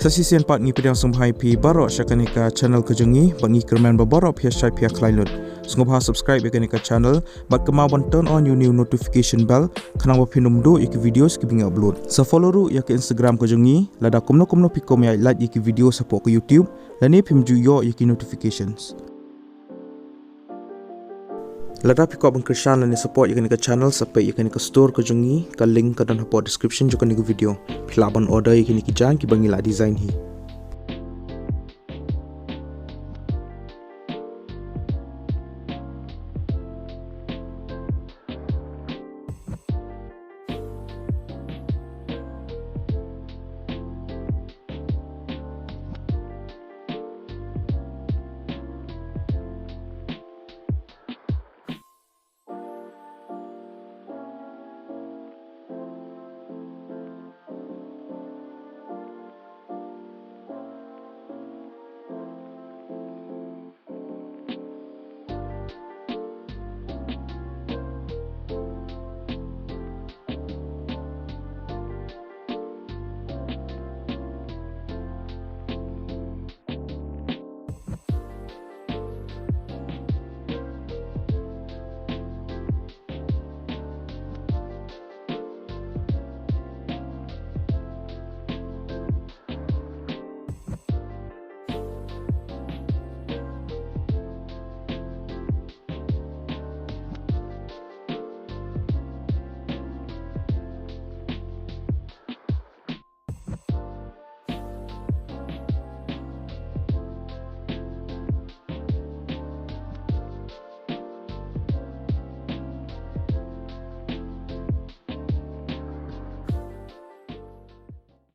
Tasisian part ngi pedang sumhai pi barok syakanika channel kejengi bangi kerman baborok pia syai pia klailut. Sungguh subscribe yakanika channel bat kemawan turn on new notification bell kanang wapinum do yaki videos ki bingi upload. Sa follow ru yaki Instagram kejengi lada kumno pikom ya like yaki video support ke YouTube dan ni pimju yo yaki notifications. Lada pikop bangkershan dan support yakanika channel sampai yakanika store kejengi ka link ka dan hapot description juga niku video. Pilaban order yakanika jan ki bangi la design hi.